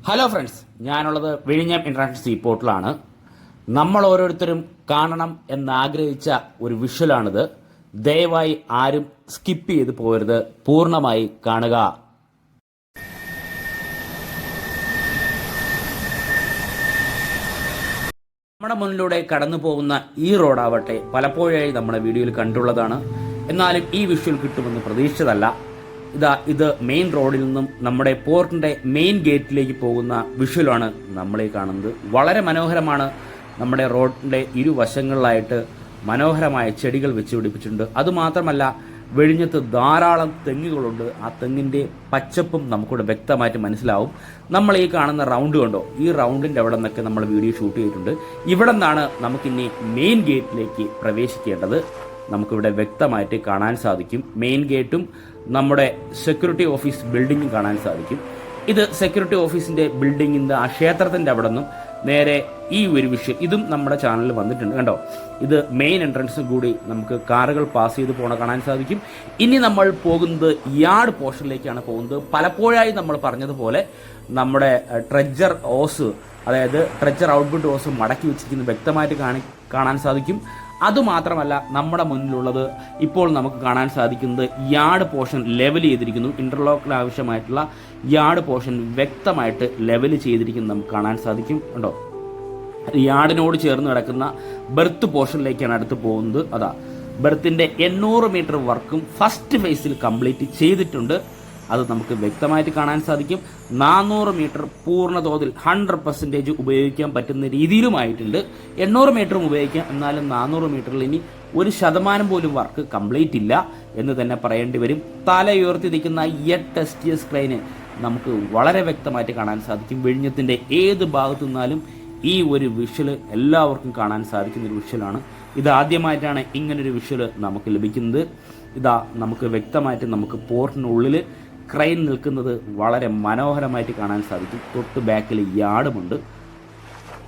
Hello friends, ഞാനുള്ളത് വിഴിഞ്ഞം international സീപോർട്ടിലാണ്. നമ്മൾ ഓരോരുത്തരും കാണണം എന്നാഗ്രഹിച്ച ഒരു വിഷ്വലാണിത്. ദയവായി ആരും സ്കിപ്പ് ചെയ്ത് പോകരുത്, പൂർണ്ണമായി കാണുക. നമ്മുടെ മുന്നിലൂടെ കടന്നു പോകുന്ന ഈ റോഡാവട്ടെ പലപ്പോഴായി നമ്മുടെ വീഡിയോയിൽ കണ്ടുള്ളതാണ്. എന്നാലും ഈ വിഷ്വൽ കിട്ടുമെന്ന് പ്രതീക്ഷിച്ചതല്ല. ഇത് മെയിൻ റോഡിൽ നിന്നും നമ്മുടെ പോർട്ടിന്റെ മെയിൻ ഗേറ്റിലേക്ക് പോകുന്ന വിഷ്വലാണ് നമ്മളീ കാണുന്നത്. വളരെ മനോഹരമാണ്. നമ്മുടെ റോഡിന്റെ ഇരുവശങ്ങളിലായിട്ട് മനോഹരമായ ചെടികൾ വെച്ച് പിടിപ്പിച്ചിട്ടുണ്ട്. അതുമാത്രമല്ല, വെഴിഞ്ഞത്ത് ധാരാളം തെങ്ങുകളുണ്ട്. ആ തെങ്ങിന്റെ പച്ചപ്പും നമുക്കിവിടെ വ്യക്തമായിട്ട് മനസ്സിലാവും. നമ്മൾ ഈ കാണുന്ന റൗണ്ട് കണ്ടോ, ഈ റൗണ്ടിന്റെ അവിടെ നിന്നൊക്കെ നമ്മൾ വീഡിയോ ഷൂട്ട് ചെയ്തിട്ടുണ്ട്. ഇവിടെ നിന്നാണ് നമുക്കിനി മെയിൻ ഗേറ്റിലേക്ക് പ്രവേശിക്കേണ്ടത്. നമുക്കിവിടെ വ്യക്തമായിട്ട് കാണാൻ സാധിക്കും. മെയിൻ ഗേറ്റും നമ്മുടെ സെക്യൂരിറ്റി ഓഫീസ് ബിൽഡിങ്ങും കാണാൻ സാധിക്കും. ഇത് സെക്യൂരിറ്റി ഓഫീസിന്റെ ബിൽഡിങ്ങിന്റെ ആ ക്ഷേത്രത്തിന്റെ അവിടെ നിന്നും നേരെ ഈ ഒരു വിഷ്വൽ ഇതും നമ്മുടെ ചാനലിൽ വന്നിട്ടുണ്ട്. കണ്ടോ, ഇത് മെയിൻ എൻട്രൻസും കൂടി നമുക്ക് കാറുകൾ പാസ് ചെയ്ത് പോണ കാണാൻ സാധിക്കും. ഇനി നമ്മൾ പോകുന്നത് യാർഡ് പോർഷനിലേക്കാണ് പോകുന്നത്. പലപ്പോഴായി നമ്മൾ പറഞ്ഞതുപോലെ നമ്മുടെ ട്രെജർ ഓസ്, അതായത് ട്രെജർ ഔട്ട്പുട്ട് ഓസ് മടക്കി വെച്ചിരിക്കുന്നത് വ്യക്തമായിട്ട് കാണാൻ സാധിക്കും. അതുമാത്രമല്ല, നമ്മുടെ മുന്നിലുള്ളത് ഇപ്പോൾ നമുക്ക് കാണാൻ സാധിക്കുന്നത് യാർഡ് പോർഷൻ ലെവൽ ചെയ്തിരിക്കുന്നു. ഇന്റർലോക്കിന് ആവശ്യമായിട്ടുള്ള യാർഡ് പോർഷൻ വ്യക്തമായിട്ട് ലെവൽ ചെയ്തിരിക്കുന്നത് നമുക്ക് കാണാൻ സാധിക്കും. ഉണ്ടോ, യാർഡിനോട് ചേർന്ന് കിടക്കുന്ന ബെർത്ത് പോർഷനിലേക്കാണ് അടുത്ത് പോകുന്നത്. അതാ ബെർത്തിന്റെ 800 മീറ്റർ വർക്കും ഫസ്റ്റ് ഫേസിൽ കംപ്ലീറ്റ് ചെയ്തിട്ടുണ്ട്. അത് നമുക്ക് വ്യക്തമായിട്ട് കാണാൻ സാധിക്കും. 400 മീറ്റർ പൂർണ്ണ തോതിൽ 100% ഉപയോഗിക്കാൻ പറ്റുന്ന രീതിയിലുമായിട്ടുണ്ട്. 800 മീറ്ററും ഉപയോഗിക്കാം, എന്നാലും 400 മീറ്ററിൽ ഇനി 1% പോലും വർക്ക് കംപ്ലീറ്റ് ഇല്ല എന്ന് തന്നെ പറയേണ്ടി വരും. തലയുയർത്തി നിൽക്കുന്ന 8 STS ക്രെയിന് നമുക്ക് വളരെ വ്യക്തമായിട്ട് കാണാൻ സാധിക്കും. വിഴിഞ്ഞത്തിന്റെ ഏത് ഭാഗത്തു നിന്നാലും ഈ ഒരു വിഷ്വൽ എല്ലാവർക്കും കാണാൻ സാധിക്കുന്ന ഒരു വിഷ്വലാണ്. ഇത് ആദ്യമായിട്ടാണ് ഇങ്ങനൊരു വിഷ്വൽ നമുക്ക് ലഭിക്കുന്നത്. ഇതാ നമുക്ക് വ്യക്തമായിട്ട് നമുക്ക് പോർട്ടിനുള്ളിൽ ക്രെയിൻ നിൽക്കുന്നത് വളരെ മനോഹരമായിട്ട് കാണാൻ സാധിക്കും. തൊട്ട് ബാക്കിൽ യാർഡുമുണ്ട്.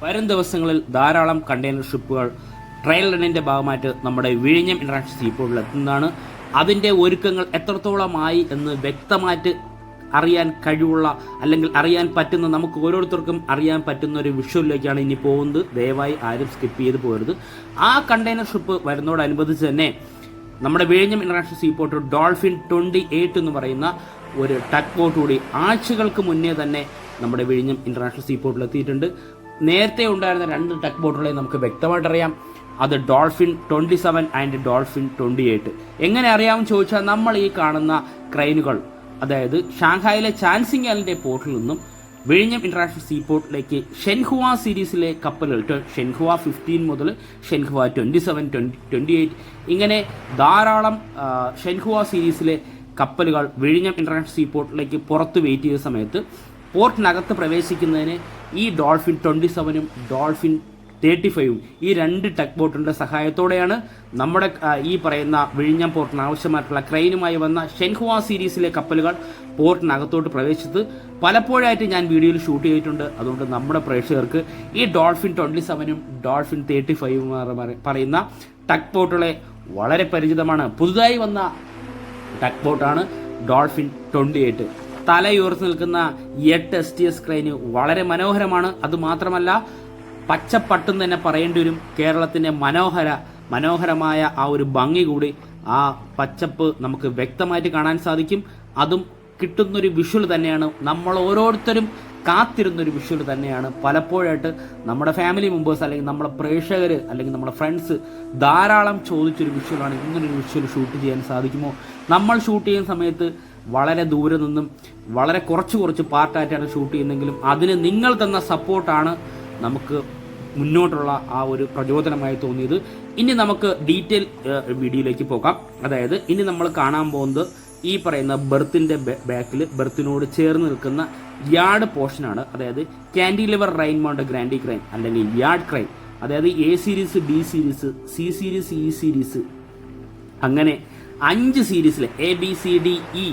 വരും ദിവസങ്ങളിൽ ധാരാളം കണ്ടെയ്നർ ഷിപ്പുകൾ ട്രയൽ റണ്ണിന്റെ ഭാഗമായിട്ട് നമ്മുടെ വിഴിഞ്ഞം ഇന്റർനാഷണൽ സീപോർട്ടിൽ എത്തുന്നതാണ്. അതിന്റെ ഒരുക്കങ്ങൾ എത്രത്തോളമായി എന്ന് വ്യക്തമായിട്ട് അറിയാൻ കഴിവുള്ള, അല്ലെങ്കിൽ അറിയാൻ പറ്റുന്ന, നമുക്ക് ഓരോരുത്തർക്കും അറിയാൻ പറ്റുന്ന ഒരു വിഷ്വലിലേക്കാണ് ഇനി പോകുന്നത്. ദയവായി ആരും സ്കിപ്പ് ചെയ്ത് പോകരുത്. ആ കണ്ടെയ്നർ ഷിപ്പ് വരുന്നതോടനുബന്ധിച്ച് തന്നെ നമ്മുടെ വിഴിഞ്ഞം ഇന്റർനാഷണൽ സീപോർട്ട് ഡോൾഫിൻ 28 എന്ന് പറയുന്ന ഒരു ടഗ് ബോട്ട് കൂടി ആഴ്ചകൾക്ക് മുന്നേ തന്നെ നമ്മുടെ വിഴിഞ്ഞം ഇന്റർനാഷണൽ സീപോർട്ടിൽ എത്തിയിട്ടുണ്ട്. നേരത്തെ ഉണ്ടായിരുന്ന 2 ടഗ് ബോട്ടുകളെ നമുക്ക് വ്യക്തമായിട്ട് അറിയാം. അത് ഡോൾഫിൻ 27 ആൻഡ് ഡോൾഫിൻ 28. എങ്ങനെ അറിയാമെന്ന് ചോദിച്ചാൽ, നമ്മൾ ഈ കാണുന്ന ക്രെയിനുകൾ, അതായത് ഷാങ്ഹായിലെ ചാൻസിംഗാലിന്റെ പോർട്ടിൽ നിന്നും വിഴിഞ്ഞം ഇന്റർനാഷണൽ സീപോർട്ടിലേക്ക് ഷെൻഹുവ സീരീസിലെ കപ്പലുകൾ, ഷെൻഹുവ 15 മുതൽ ഷെൻഹുവ 27, 28 ഇങ്ങനെ ധാരാളം ഷെൻഹുവ സീരീസിലെ കപ്പലുകൾ വിഴിഞ്ഞം ഇന്റർനാഷണൽ സീപോർട്ടിലേക്ക് പുറത്ത് വെയിറ്റ് ചെയ്ത സമയത്ത് പോർട്ടിനകത്ത് പ്രവേശിക്കുന്നതിന് ഈ ഡോൾഫിൻ 27ഉം ഡോൾഫിൻ 35ഉം ഈ 2 ടഗ് ബോട്ടുകളുടെ സഹായത്തോടെയാണ് നമ്മുടെ ഈ പറയുന്ന വിഴിഞ്ഞം പോർട്ടിന് ആവശ്യമായിട്ടുള്ള ക്രെയിനുമായി വന്ന ഷെൻഹുവ സീരീസിലെ കപ്പലുകൾ പോർട്ടിനകത്തോട്ട് പ്രവേശിച്ചത്. പലപ്പോഴായിട്ട് ഞാൻ വീഡിയോയിൽ ഷൂട്ട് ചെയ്തിട്ടുണ്ട്. അതുകൊണ്ട് നമ്മുടെ പ്രേക്ഷകർക്ക് ഈ ഡോൾഫിൻ 27ഉം ഡോൾഫിൻ 35ഉം പറയുന്ന ടഗ് ബോട്ടുകളെ വളരെ പരിചിതമാണ്. പുതുതായി വന്ന ടഗ് ബോട്ടാണ് ഡോൾഫിൻ 28. തലയുയർത്തി നിൽക്കുന്ന 8 STS ക്രെയിന് വളരെ മനോഹരമാണ്. അതുമാത്രമല്ല, പച്ചപ്പട്ടും തന്നെ പറയേണ്ടി വരും. കേരളത്തിന്റെ മനോഹരമായ ആ ഒരു ഭംഗി കൂടി ആ പച്ചപ്പ് നമുക്ക് വ്യക്തമായിട്ട് കാണാൻ സാധിക്കും. അതും കിട്ടുന്നൊരു വിഷ്വൽ തന്നെയാണ്. നമ്മൾ ഓരോരുത്തരും കാത്തിരുന്നൊരു വിഷ്വൽ തന്നെയാണ്. പലപ്പോഴായിട്ട് നമ്മുടെ ഫാമിലി മെമ്പേഴ്സ്, അല്ലെങ്കിൽ നമ്മുടെ പ്രേക്ഷകർ, അല്ലെങ്കിൽ നമ്മുടെ ഫ്രണ്ട്സ് ധാരാളം ചോദിച്ചൊരു വിഷ്വലാണ്. ഇങ്ങനൊരു വിഷ്വൽ ഷൂട്ട് ചെയ്യാൻ സാധിക്കുമോ? നമ്മൾ ഷൂട്ട് ചെയ്യുന്ന സമയത്ത് വളരെ ദൂരെ നിന്നും വളരെ കുറച്ച് പാർട്ടായിട്ടാണ് ഷൂട്ട് ചെയ്യുന്നതെങ്കിലും അതിന് നിങ്ങൾ തന്ന സപ്പോർട്ടാണ് നമുക്ക് മുന്നോട്ടുള്ള ആ ഒരു പ്രചോദനമായി തോന്നിയത്. ഇനി നമുക്ക് ഡീറ്റെയിൽ വീഡിയോയിലേക്ക് പോകാം. അതായത് ഇനി നമ്മൾ കാണാൻ പോകുന്നത് ഈ പറയുന്ന ബെർത്തിന്റെ ബാക്കിൽ ബെർത്തിനോട് ചേർന്ന് നിൽക്കുന്ന യാർഡ് പോർഷനാണ്. അതായത് കാൻഡിലിവർ റൈൻമൗണ്ട് ഗ്രാൻഡി ക്രെയിൻ, അല്ലെങ്കിൽ യാർഡ് ക്രെയിൻ. അതായത് A series, B series, C series, E series, അങ്ങനെ 5 സീരീസിലെ ABCDE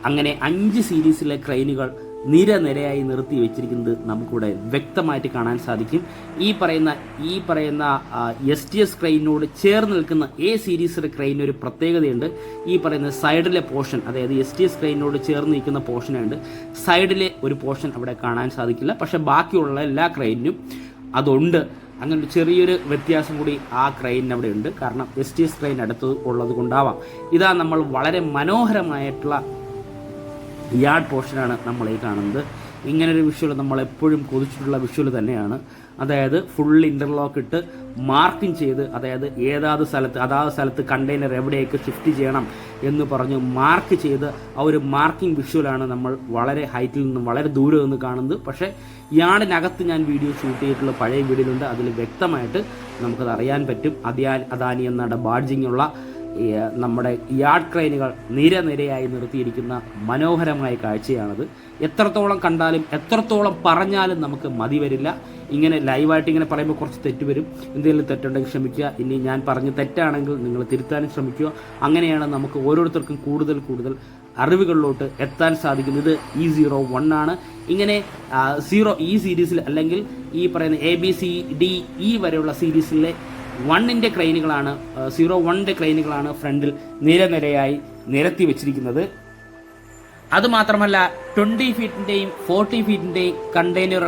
അങ്ങനെ 5 സീരീസിലെ ക്രെയിനുകൾ നിരയായി നിർത്തി വെച്ചിരിക്കുന്നത് നമുക്കിവിടെ വ്യക്തമായിട്ട് കാണാൻ സാധിക്കും. ഈ പറയുന്ന STS ക്രെയിനോട് ചേർന്ന് നിൽക്കുന്ന A സീരീസിലെ ക്രെയിന് ഒരു പ്രത്യേകതയുണ്ട്. ഈ പറയുന്ന സൈഡിലെ പോർഷൻ, അതായത് STS ക്രെയിനോട് ചേർന്ന് നിൽക്കുന്ന പോർഷനുണ്ട്, സൈഡിലെ ഒരു പോർഷൻ അവിടെ കാണാൻ സാധിക്കില്ല. പക്ഷേ ബാക്കിയുള്ള എല്ലാ ക്രെയിനും അതുണ്ട്. അങ്ങനെ ചെറിയൊരു വ്യത്യാസം കൂടി ആ ക്രെയിനിന് അവിടെ ഉണ്ട്. കാരണം STS ക്രെയിൻ അടുത്ത് ഉള്ളത് കൊണ്ടാവാം. ഇതാ നമ്മൾ വളരെ മനോഹരമായിട്ടുള്ള യാർഡ് പോർഷനാണ് നമ്മൾ ഈ കാണുന്നത്. ഇങ്ങനൊരു വിഷ്വൽ നമ്മളെപ്പോഴും കൊതിച്ചിട്ടുള്ള വിഷ്വൽ തന്നെയാണ്. അതായത് ഫുൾ ഇൻ്റർലോക്ക് ഇട്ട് മാർക്കിംഗ് ചെയ്ത്, അതായത് അതാത് സ്ഥലത്ത് കണ്ടെയ്നർ എവിടെയൊക്കെ ഷിഫ്റ്റ് ചെയ്യണം എന്ന് പറഞ്ഞ് മാർക്ക് ചെയ്ത് ആ ഒരു മാർക്കിംഗ് വിഷ്വലാണ് നമ്മൾ വളരെ ഹൈറ്റിൽ നിന്നും വളരെ ദൂരെ നിന്ന് കാണുന്നത്. പക്ഷേ യാർഡിനകത്ത് ഞാൻ വീഡിയോ ഷൂട്ട് ചെയ്തിട്ടുള്ള പഴയ വീഡിയോയിലുണ്ട്. അതിൽ വ്യക്തമായിട്ട് നമുക്കത് അറിയാൻ പറ്റും. അദാനി എന്ന ബാഡ്ജിങ്ങുള്ള നമ്മുടെ യാർഡ് ക്രെയിനുകൾ നിരയായി നിർത്തിയിരിക്കുന്ന മനോഹരമായ കാഴ്ചയാണത്. എത്രത്തോളം കണ്ടാലും എത്രത്തോളം പറഞ്ഞാലും നമുക്ക് മതി വരില്ല. ഇങ്ങനെ ലൈവായിട്ട് ഇങ്ങനെ പറയുമ്പോൾ കുറച്ച് തെറ്റ് വരും. എന്തെങ്കിലും തെറ്റുണ്ടെങ്കിൽ ക്ഷമിക്കുക. ഇനി ഞാൻ പറഞ്ഞ് തെറ്റാണെങ്കിൽ നിങ്ങൾ തിരുത്താനും ശ്രമിക്കുക. അങ്ങനെയാണ് നമുക്ക് ഓരോരുത്തർക്കും കൂടുതൽ അറിവുകളിലോട്ട് എത്താൻ സാധിക്കുന്നത്. E01 ആണ്. ഇങ്ങനെ ഈ സീരീസിൽ അല്ലെങ്കിൽ ഈ പറയുന്ന ABCDE വരെയുള്ള സീരീസിലെ 1ൻ്റെ ക്രെയിനുകളാണ് 01ൻ്റെ ക്രെയിനുകളാണ് ഫ്രണ്ടിൽ നിരയായി നിരത്തി വെച്ചിരിക്കുന്നത്. അതുമാത്രമല്ല 20 ഫീറ്റിൻ്റെയും 40 ഫീറ്റിൻ്റെയും കണ്ടെയ്നർ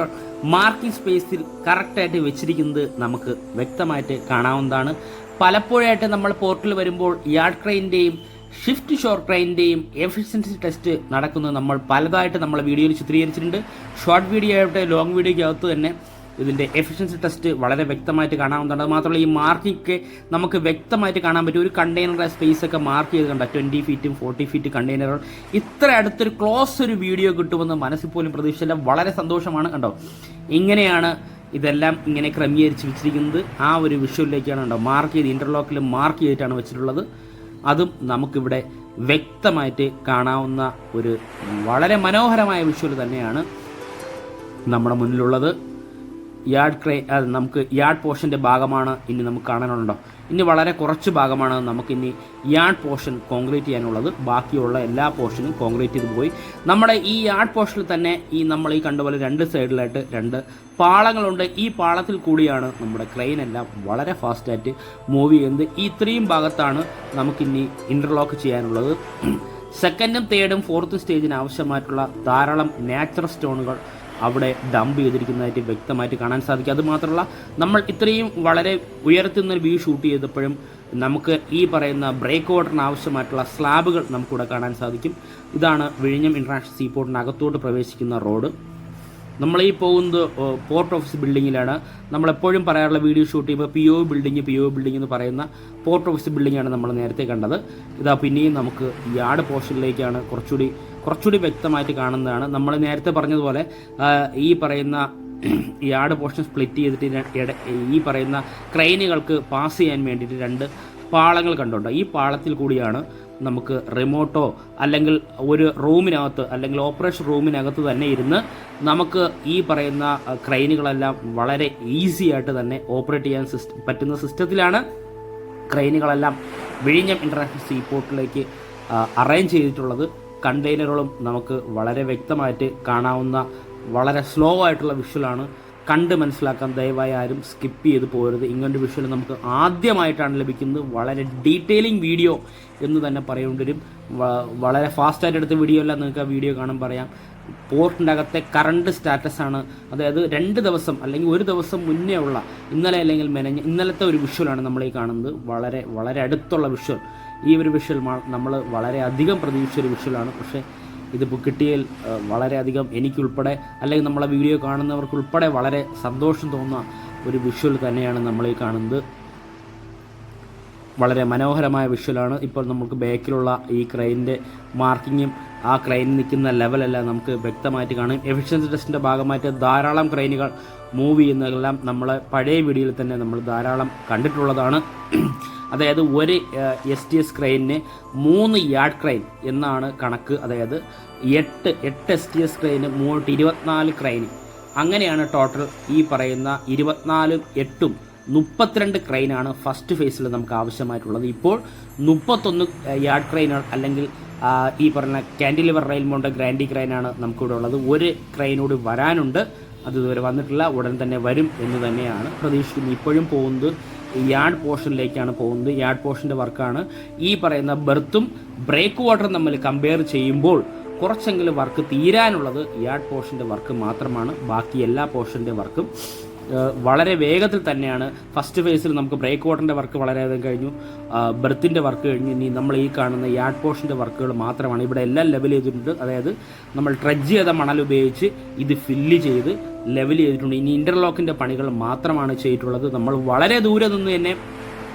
മാർക്കിംഗ് സ്പേസിൽ കറക്റ്റായിട്ട് വെച്ചിരിക്കുന്നത് നമുക്ക് വ്യക്തമായിട്ട് കാണാവുന്നതാണ്. പലപ്പോഴായിട്ട് നമ്മൾ പോർട്ടിൽ വരുമ്പോൾ യാർഡ് ക്രെയിൻ്റെയും ഷിഫ്റ്റ് ഷോർ ക്രെയിൻ്റെയും എഫിഷ്യൻസി ടെസ്റ്റ് നടക്കുന്നത് നമ്മൾ പലതായിട്ട് നമ്മൾ വീഡിയോയിൽ ചിത്രീകരിച്ചിട്ടുണ്ട്. ഷോർട്ട് വീഡിയോ ആയിട്ട് ലോങ് വീഡിയോയ്ക്കകത്ത് തന്നെ ഇതിൻ്റെ എഫിഷ്യൻസി ടെസ്റ്റ് വളരെ വ്യക്തമായിട്ട് കാണാവുന്നതാണ്. അത് മാത്രമല്ല ഈ മാർക്കിംഗ് നമുക്ക് വ്യക്തമായിട്ട് കാണാൻ പറ്റും. ഒരു കണ്ടെയ്നറുടെ സ്പേസ് ഒക്കെ മാർക്ക് ചെയ്ത് കണ്ട 20 ഫീറ്റും 40 ഫീറ്റ് കണ്ടെയ്നറുകൾ ഇത്ര അടുത്തൊരു ക്ലോസ് ഒരു വീഡിയോ കിട്ടുമെന്ന് മനസ്സിൽ പോലും പ്രതീക്ഷിച്ചില്ല. വളരെ സന്തോഷമാണ്. കണ്ടോ, ഇങ്ങനെയാണ് ഇതെല്ലാം ഇങ്ങനെ ക്രമീകരിച്ച് വെച്ചിരിക്കുന്നത്. ആ ഒരു വിഷ്വലിലേക്കാണ് കണ്ടോ മാർക്ക് ചെയ്ത് ഇൻ്റർലോക്കിൽ മാർക്ക് ചെയ്തിട്ടാണ് വെച്ചിട്ടുള്ളത്. അതും നമുക്കിവിടെ വ്യക്തമായിട്ട് കാണാവുന്ന ഒരു വളരെ മനോഹരമായ വിഷ്വൽ തന്നെയാണ് നമ്മുടെ മുന്നിലുള്ളത്. നമുക്ക് യാർഡ് പോർഷൻ്റെ ഭാഗമാണ് ഇനി നമുക്ക് കാണാനുണ്ടോ. ഇനി വളരെ കുറച്ച് ഭാഗമാണ് നമുക്കിനി യാർഡ് പോർഷൻ കോൺക്രീറ്റ് ചെയ്യാനുള്ളത്. ബാക്കിയുള്ള എല്ലാ പോർഷനും കോൺക്രീറ്റ് ചെയ്ത് പോയി. നമ്മുടെ ഈ യാർഡ് പോർഷനിൽ തന്നെ നമ്മൾ ഈ കണ്ടുപോലെ 2 സൈഡിലായിട്ട് 2 പാളങ്ങളുണ്ട്. ഈ പാളത്തിൽ കൂടിയാണ് നമ്മുടെ ക്രെയിൻ എല്ലാം വളരെ ഫാസ്റ്റായിട്ട് മൂവ് ചെയ്യുന്നത്. ഈ ഇത്രയും ഭാഗത്താണ് നമുക്കിനി ഇൻ്റർലോക്ക് ചെയ്യാനുള്ളത്. സെക്കൻഡും തേർഡും ഫോർത്തും സ്റ്റേജിന് ആവശ്യമായിട്ടുള്ള ധാരാളം നാച്ചുറൽ സ്റ്റോണുകൾ അവിടെ ഡംപ് ചെയ്തിരിക്കുന്നതായിട്ട് വ്യക്തമായിട്ട് കാണാൻ സാധിക്കും. അതുമാത്രമല്ല നമ്മൾ ഇത്രയും വളരെ ഉയരത്തുനിന്നൊരു വ്യൂ ഷൂട്ട് ചെയ്തപ്പോഴും നമുക്ക് ഈ പറയുന്ന ബ്രേക്ക് വാട്ടറിന് ആവശ്യമായിട്ടുള്ള സ്ലാബുകൾ നമുക്കിവിടെ കാണാൻ സാധിക്കും. ഇതാണ് വിഴിഞ്ഞം ഇൻ്റർനാഷണൽ സീപോർട്ടിനകത്തോട്ട് പ്രവേശിക്കുന്ന റോഡ്. നമ്മളീ പോകുന്നത് പോർട്ട് ഓഫീസ് ബിൽഡിങ്ങിലാണ്. നമ്മളെപ്പോഴും പറയാറുള്ള വീഡിയോ ഷൂട്ട് ചെയ്യുമ്പോൾ PO ബിൽഡിംഗ് എന്ന് പറയുന്ന പോർട്ട് ഓഫീസ് ബിൽഡിങ്ങാണ് നമ്മൾ നേരത്തെ കണ്ടത്. ഇതാ പിന്നെയും നമുക്ക് യാർഡ് പോർഷനിലേക്കാണ് കുറച്ചുകൂടി വ്യക്തമായിട്ട് കാണുന്നതാണ്. നമ്മൾ നേരത്തെ പറഞ്ഞതുപോലെ ഈ പറയുന്ന യാർഡ് പോർഷൻ സ്പ്ലിറ്റ് ചെയ്തിട്ട് ഈ പറയുന്ന ക്രെയിനുകൾക്ക് പാസ് ചെയ്യാൻ വേണ്ടിയിട്ട് 2 പാളങ്ങൾ കണ്ടുണ്ട്. ഈ പാളത്തിൽ കൂടിയാണ് നമുക്ക് റിമോട്ടോ അല്ലെങ്കിൽ ഒരു റൂമിനകത്ത് അല്ലെങ്കിൽ ഓപ്പറേഷൻ റൂമിനകത്ത് തന്നെ ഇരുന്ന് നമുക്ക് ഈ പറയുന്ന ക്രെയിനുകളെല്ലാം വളരെ ഈസി ആയിട്ട് തന്നെ ഓപ്പറേറ്റ് ചെയ്യാൻ പറ്റുന്ന സിസ്റ്റത്തിലാണ് ക്രെയിനുകളെല്ലാം വിഴിഞ്ഞം ഇൻ്റർനാഷണൽ സീപോർട്ടിലേക്ക് അറേഞ്ച് ചെയ്തിട്ടുള്ളത്. കണ്ടെയ്നറുകളും നമുക്ക് വളരെ വ്യക്തമായിട്ട് കാണാവുന്ന വളരെ സ്ലോ ആയിട്ടുള്ള വിഷ്വലാണ്. കണ്ട് മനസ്സിലാക്കാൻ ദയവായി ആരും സ്കിപ്പ് ചെയ്ത് പോകരുത്. ഇങ്ങനൊരു വിഷ്വൽ നമുക്ക് ആദ്യമായിട്ടാണ് ലഭിക്കുന്നത്. വളരെ ഡീറ്റെയിലിംഗ് വീഡിയോ എന്ന് തന്നെ പറയേണ്ടി വരും. വളരെ ഫാസ്റ്റായിട്ട് എടുത്ത വീഡിയോ അല്ല, നിങ്ങൾക്ക് ആ വീഡിയോ കാണുമ്പോൾ പറയാം. പോർട്ടിൻ്റെ അകത്തെ കറണ്ട് സ്റ്റാറ്റസാണ്, അതായത് 2 ദിവസം അല്ലെങ്കിൽ 1 ദിവസം മുന്നേ ഉള്ള ഇന്നലത്തെ ഒരു വിഷ്വലാണ് നമ്മളീ കാണുന്നത്. വളരെ വളരെ അടുത്തുള്ള വിഷ്വൽ. ഈ ഒരു വിഷ്വൽ നമ്മൾ വളരെയധികം പ്രതീക്ഷിച്ചൊരു വിഷ്വലാണ്. പക്ഷേ ഇതിപ്പോൾ കിട്ടിയതിൽ വളരെയധികം എനിക്കുൾപ്പെടെ അല്ലെങ്കിൽ നമ്മളെ വീഡിയോ കാണുന്നവർക്കുൾപ്പെടെ വളരെ സന്തോഷം തോന്നുന്ന ഒരു വിഷ്വൽ തന്നെയാണ് നമ്മളീ കാണുന്നത്. വളരെ മനോഹരമായ വിഷ്വലാണ്. ഇപ്പോൾ നമുക്ക് ബാക്കിലുള്ള ഈ ക്രെയിനിൻ്റെ മാർക്കിങ്ങും ആ ക്രെയിൻ നിൽക്കുന്ന ലെവലെല്ലാം നമുക്ക് വ്യക്തമായിട്ട് കാണും. എഫിഷ്യൻസി ടെസ്റ്റിൻ്റെ ഭാഗമായിട്ട് ധാരാളം ക്രെയിനുകൾ മൂവ് ചെയ്യുന്നതെല്ലാം നമ്മളെ പഴയ വീഡിയോയിൽ തന്നെ നമ്മൾ ധാരാളം കണ്ടിട്ടുള്ളതാണ്. അതായത് ഒരു STS ക്രെയിനിന് 3 യാർഡ് ക്രെയിൻ എന്നാണ് കണക്ക്. അതായത് 8 STS ക്രെയിന് 24 ക്രെയിൻ. അങ്ങനെയാണ് ടോട്ടൽ ഈ പറയുന്ന 24-8 32 ക്രെയിനാണ് ഫസ്റ്റ് ഫേസിൽ നമുക്ക് ആവശ്യമായിട്ടുള്ളത്. ഇപ്പോൾ 31 യാർഡ് ക്രെയിനുകൾ അല്ലെങ്കിൽ ഈ പറഞ്ഞ കാൻഡിലിവർ റെയിൽമോണ്ട് ഗ്രാൻഡി ക്രെയിനാണ് നമുക്കിവിടെ ഉള്ളത്. ഒരു ക്രെയിനോട് വരാനുണ്ട്, അത് ഇതുവരെ വന്നിട്ടില്ല, ഉടൻ തന്നെ വരും എന്ന് തന്നെയാണ് പ്രതീക്ഷിക്കുന്നത്. ഇപ്പോഴും പോകുന്നത് യാർഡ് പോർഷനിലേക്കാണ് പോകുന്നത്. യാർഡ് പോർഷൻ്റെ വർക്കാണ്. ഈ പറയുന്ന ബെർത്തും ബ്രേക്ക് വാട്ടറും തമ്മിൽ കമ്പയർ ചെയ്യുമ്പോൾ കുറച്ചെങ്കിലും വർക്ക് തീരാനുള്ളത് യാർഡ് പോർഷൻ്റെ വർക്ക് മാത്രമാണ്. ബാക്കി എല്ലാ പോർഷൻ്റെ വർക്കും വളരെ വേഗത്തിൽ തന്നെയാണ്. ഫസ്റ്റ് ഫേസിൽ നമുക്ക് ബ്രേക്ക് വാട്ടറിൻ്റെ വർക്ക് വളരെയധികം കഴിഞ്ഞു, ബെർത്തിൻ്റെ വർക്ക് കഴിഞ്ഞു. ഇനി നമ്മൾ ഈ കാണുന്ന യാർഡ് പോർഷൻ്റെ വർക്കുകൾ മാത്രമാണ്. ഇവിടെ എല്ലാം ലെവൽ ചെയ്തിട്ടുണ്ട്. അതായത് നമ്മൾ ട്രെഡ്ജ് ചെയ്ത മണൽ ഉപയോഗിച്ച് ഇത് ഫില്ല് ചെയ്ത് ലെവൽ ചെയ്തിട്ടുണ്ട്. ഇനി ഇൻ്റർലോക്കിൻ്റെ പണികൾ മാത്രമാണ് ചെയ്തിട്ടുള്ളത്. നമ്മൾ വളരെ ദൂരെ നിന്ന് തന്നെ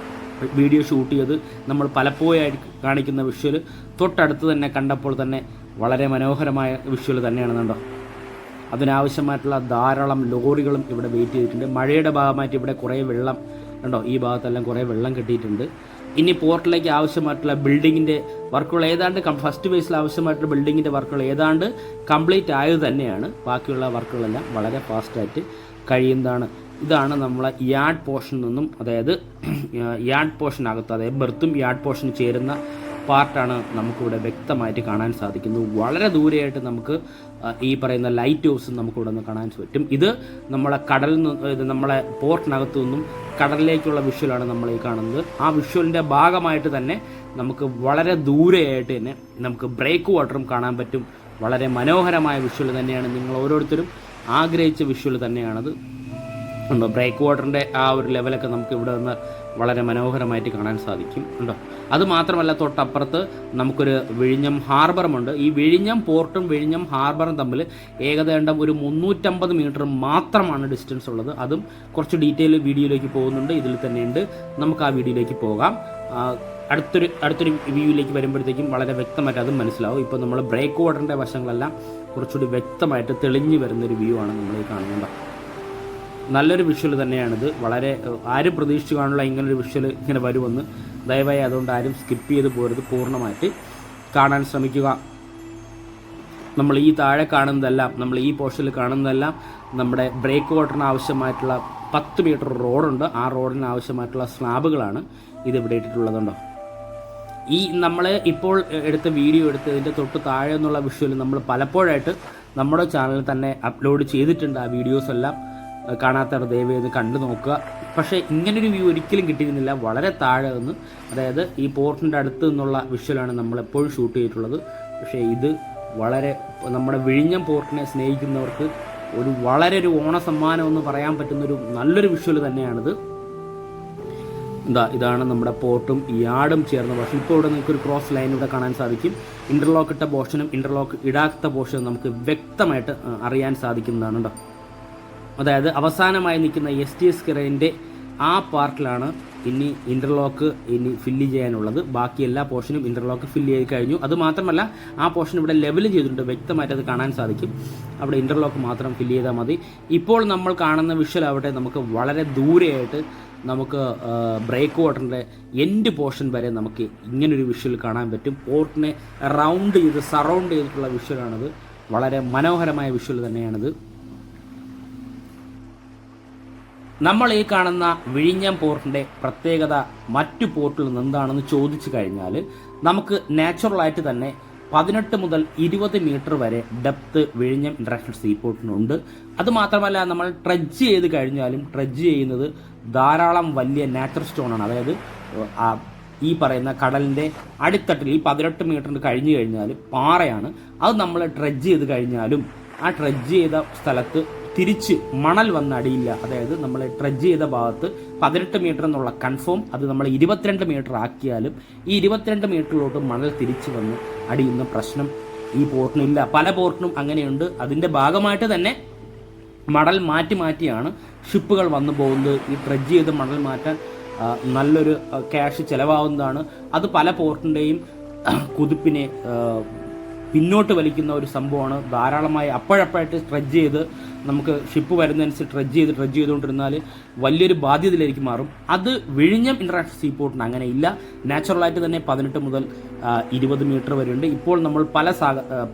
വീഡിയോ ഷൂട്ട് ചെയ്ത് നമ്മൾ പലപ്പോഴായി കാണിക്കുന്ന വിഷ്വൽ തൊട്ടടുത്ത് തന്നെ കണ്ടപ്പോൾ തന്നെ വളരെ മനോഹരമായ വിഷ്വൽ തന്നെയാണെന്നുണ്ടോ. അതിനാവശ്യമായിട്ടുള്ള ധാരാളം ലോറികളും ഇവിടെ വെയിറ്റ് ചെയ്തിട്ടുണ്ട്. മഴയുടെ ഭാഗമായിട്ട് ഇവിടെ കുറേ വെള്ളം കണ്ടോ, ഈ ഭാഗത്തെല്ലാം കുറേ വെള്ളം കെട്ടിയിട്ടുണ്ട്. ഇനി പോർട്ടിലേക്ക് ആവശ്യമായിട്ടുള്ള ബിൽഡിങ്ങിൻ്റെ വർക്കുകൾ ഏതാണ്ട് ഫസ്റ്റ് ഫേസിൽ ആവശ്യമായിട്ടുള്ള ബിൽഡിങ്ങിൻ്റെ വർക്കുകൾ ഏതാണ്ട് കംപ്ലീറ്റ് ആയത് തന്നെയാണ്. ബാക്കിയുള്ള വർക്കുകളെല്ലാം വളരെ ഫാസ്റ്റായിട്ട് കഴിയുന്നതാണ്. ഇതാണ് നമ്മളെ യാർഡ് പോർഷനിൽ നിന്നും, അതായത് യാർഡ് പോർഷനകത്ത്, അതായത് ബെർത്തും യാർഡ് പോർഷനും ചേരുന്ന പാർട്ടാണ് നമുക്കിവിടെ വ്യക്തമായിട്ട് കാണാൻ സാധിക്കുന്നത്. വളരെ ദൂരെയായിട്ട് നമുക്ക് ഈ പറയുന്ന ലൈറ്റ് ഹൗസും നമുക്കിവിടെ നിന്ന് കാണാൻ പറ്റും. ഇത് നമ്മളെ കടലിൽ നിന്ന്, ഇത് നമ്മളെ പോർട്ടിനകത്തു നിന്നും കടലിലേക്കുള്ള വിഷ്വലാണ് നമ്മൾ ഈ കാണുന്നത്. ആ വിഷ്വലിൻ്റെ ഭാഗമായിട്ട് തന്നെ നമുക്ക് വളരെ ദൂരെയായിട്ട് തന്നെ നമുക്ക് ബ്രേക്ക് വാട്ടറും കാണാൻ പറ്റും. വളരെ മനോഹരമായ വിഷ്വൽ തന്നെയാണ്. നിങ്ങൾ ഓരോരുത്തരും ആഗ്രഹിച്ച വിഷ്വൽ തന്നെയാണത്. ഉണ്ടോ, ബ്രേക്ക് വാട്ടറിൻ്റെ ആ ഒരു ലെവലൊക്കെ നമുക്ക് ഇവിടെ നിന്ന് വളരെ മനോഹരമായിട്ട് കാണാൻ സാധിക്കും. ഉണ്ടോ, അതുമാത്രമല്ല തൊട്ടപ്പുറത്ത് നമുക്കൊരു വിഴിഞ്ഞം ഹാർബറുമുണ്ട്. ഈ വിഴിഞ്ഞം പോർട്ടും വിഴിഞ്ഞം ഹാർബറും തമ്മിൽ ഏകദേശം ഒരു 350 മീറ്റർ മാത്രമാണ് ഡിസ്റ്റൻസ് ഉള്ളത്. അതും കുറച്ച് ഡീറ്റെയിൽ വീഡിയോയിലേക്ക് പോകുന്നുണ്ട്, ഇതിൽ തന്നെയുണ്ട്. നമുക്ക് ആ വീഡിയോയിലേക്ക് പോകാം. അടുത്തൊരു വ്യൂയിലേക്ക് വരുമ്പോഴത്തേക്കും വളരെ വ്യക്തമായിട്ട് അതും മനസ്സിലാവും. ഇപ്പോൾ നമ്മൾ ബ്രേക്ക് വാട്ടറിൻ്റെ വശങ്ങളെല്ലാം കുറച്ചുകൂടി വ്യക്തമായിട്ട് തെളിഞ്ഞു വരുന്നൊരു വ്യൂ ആണ് നമ്മൾ ഈ കാണുന്നത്. നല്ലൊരു വിഷ്വൽ തന്നെയാണിത്. വളരെ ആരും പ്രതീക്ഷിച്ച് കാണില്ല ഇങ്ങനൊരു വിഷ്വൽ ഇങ്ങനെ വരുമെന്ന്. ദയവായി അതുകൊണ്ട് ആരും സ്കിപ്പ് ചെയ്ത് പോരുത്, പൂർണ്ണമായിട്ട് കാണാൻ ശ്രമിക്കുക. നമ്മൾ ഈ താഴെ കാണുന്നതെല്ലാം, നമ്മൾ ഈ പോർഷനിൽ കാണുന്നതെല്ലാം നമ്മുടെ ബ്രേക്ക് വാട്ടറിന് ആവശ്യമായിട്ടുള്ള 10 മീറ്റർ റോഡുണ്ട്. ആ റോഡിന് ആവശ്യമായിട്ടുള്ള സ്ലാബുകളാണ് ഇതിവിടെ ഇട്ടിട്ടുള്ളതുണ്ടോ. ഈ നമ്മൾ ഇപ്പോൾ എടുത്ത വീഡിയോ എടുത്തതിൻ്റെ തൊട്ട് താഴെ എന്നുള്ള വിഷ്വൽ നമ്മൾ പലപ്പോഴായിട്ട് നമ്മുടെ ചാനലിൽ തന്നെ അപ്ലോഡ് ചെയ്തിട്ടുണ്ട്. ആ വീഡിയോസ് എല്ലാം കാണാത്തവർ ദയവേത് കണ്ടു നോക്കുക. പക്ഷേ ഇങ്ങനൊരു വ്യൂ ഒരിക്കലും കിട്ടിയിരുന്നില്ല. വളരെ താഴെ നിന്ന്, അതായത് ഈ പോർട്ടിൻ്റെ അടുത്ത് നിന്നുള്ള വിഷ്വലാണ് നമ്മളെപ്പോഴും ഷൂട്ട് ചെയ്തിട്ടുള്ളത്. പക്ഷേ ഇത് വളരെ നമ്മുടെ വിഴിഞ്ഞം പോർട്ടിനെ സ്നേഹിക്കുന്നവർക്ക് വളരെ ഒരു ഓണസമ്മാനം എന്ന് പറയാൻ പറ്റുന്നൊരു നല്ലൊരു വിഷ്വൽ തന്നെയാണിത്. ഇതാണ് നമ്മുടെ പോർട്ടും യാർഡും ചേർന്ന പോർഷൻ. ഇപ്പോൾ ഇവിടെ നിങ്ങൾക്ക് ഒരു ക്രോസ് ലൈൻ ഇവിടെ കാണാൻ സാധിക്കും. ഇൻ്റർലോക്ക് ഇട്ട പോർഷനും ഇൻ്റർലോക്ക് ഇടാത്ത പോർഷനും നമുക്ക് വ്യക്തമായിട്ട് അറിയാൻ സാധിക്കുന്നതാണ് കേട്ടോ. അതായത് അവസാനമായി നിൽക്കുന്ന STS ക്രെയിനിൻ്റെ ആ പാർട്ടിലാണ് ഇനി ഇൻ്റർലോക്ക് ഫില്ല് ചെയ്യാനുള്ളത്. ബാക്കി എല്ലാ പോർഷനും ഇൻ്റർലോക്ക് ഫില്ല് ചെയ്ത് കഴിഞ്ഞു. അതുമാത്രമല്ല ആ പോർഷൻ ഇവിടെ ലെവൽ ചെയ്തിട്ടുണ്ട്, വ്യക്തമായിട്ട് അത് കാണാൻ സാധിക്കും. അവിടെ ഇൻ്റർലോക്ക് മാത്രം ഫില്ല് ചെയ്താൽ മതി. ഇപ്പോൾ നമ്മൾ കാണുന്ന വിഷ്വൽ ആവട്ടെ നമുക്ക് വളരെ ദൂരെയായിട്ട് നമുക്ക് ബ്രേക്ക് വാട്ടറിൻ്റെ എൻഡ് പോർഷൻ വരെ നമുക്ക് ഇങ്ങനൊരു വിഷ്വൽ കാണാൻ പറ്റും. പോർട്ടിനെ റൗണ്ട് ചെയ്ത് സറൗണ്ട് ചെയ്തിട്ടുള്ള വിഷ്വലാണത്. വളരെ മനോഹരമായ വിഷ്വൽ തന്നെയാണിത്. നമ്മൾ ഈ കാണുന്ന വിഴിഞ്ഞം പോർട്ടിൻ്റെ പ്രത്യേകത മറ്റു പോർട്ടിൽ നിന്ന് എന്താണെന്ന് ചോദിച്ചു കഴിഞ്ഞാൽ നമുക്ക് നാച്ചുറലായിട്ട് തന്നെ 18 മുതൽ 20 മീറ്റർ വരെ ഡെപ്ത് വിഴിഞ്ഞം ഇൻ്റർനാഷണൽ സീപോർട്ടിനുണ്ട്. അതുമാത്രമല്ല നമ്മൾ ട്രെഡ്ജ് ചെയ്ത് കഴിഞ്ഞാലും ട്രെഡ്ജ് ചെയ്യുന്നത് ധാരാളം വലിയ നാച്ചുറൽ സ്റ്റോണാണ്. അതായത് ഈ പറയുന്ന കടലിൻ്റെ അടിത്തട്ടിൽ ഈ 18 മീറ്ററിന് കഴിഞ്ഞു കഴിഞ്ഞാൽ പാറയാണ്. അത് നമ്മൾ ട്രെഡ്ജ് ചെയ്ത് കഴിഞ്ഞാലും ആ ട്രെഡ്ജ് ചെയ്ത സ്ഥലത്ത് തിരിച്ച് മണൽ വന്നടിയില്ല. അതായത് നമ്മൾ ട്രെഡ്ജ് ചെയ്ത ഭാഗത്ത് 18 മീറ്റർ എന്നുള്ള കൺഫേം അത് നമ്മൾ 22 മീറ്റർ ആക്കിയാലും ഈ 22 മീറ്ററിലോട്ട് മണൽ തിരിച്ച് വന്ന് അടിയുന്ന പ്രശ്നം ഈ പോർട്ടിനില്ല. പല പോർട്ടിനും അങ്ങനെയുണ്ട്. അതിൻ്റെ ഭാഗമായിട്ട് തന്നെ മണൽ മാറ്റിയാണ് ഷിപ്പുകൾ വന്നു പോകുന്നത്. ഈ ട്രെഡ്ജ് ചെയ്ത് മണൽ മാറ്റാൻ നല്ലൊരു ക്യാഷ് ചിലവാകുന്നതാണ്. അത് പല പോർട്ടിൻ്റെയും കുതിപ്പിനെ പിന്നോട്ട് വലിക്കുന്ന ഒരു സംഭവമാണ്. ധാരാളമായി അപ്പോഴപ്പോഴായിട്ട് ട്രെഡ്ജ് ചെയ്ത് നമുക്ക് ഷിപ്പ് വരുന്നതനുസരിച്ച് ട്രെഡ്ജ് ചെയ്തുകൊണ്ടിരുന്നാൽ വലിയൊരു ബാധ്യതയിലേക്ക് മാറും. അത് വിഴിഞ്ഞം ഇൻ്റർനാഷണൽ സീപോർട്ടിന് അങ്ങനെ ഇല്ല. നാച്ചുറലായിട്ട് തന്നെ 18 മുതൽ 20 മീറ്റർ വരെ ഉണ്ട്. ഇപ്പോൾ നമ്മൾ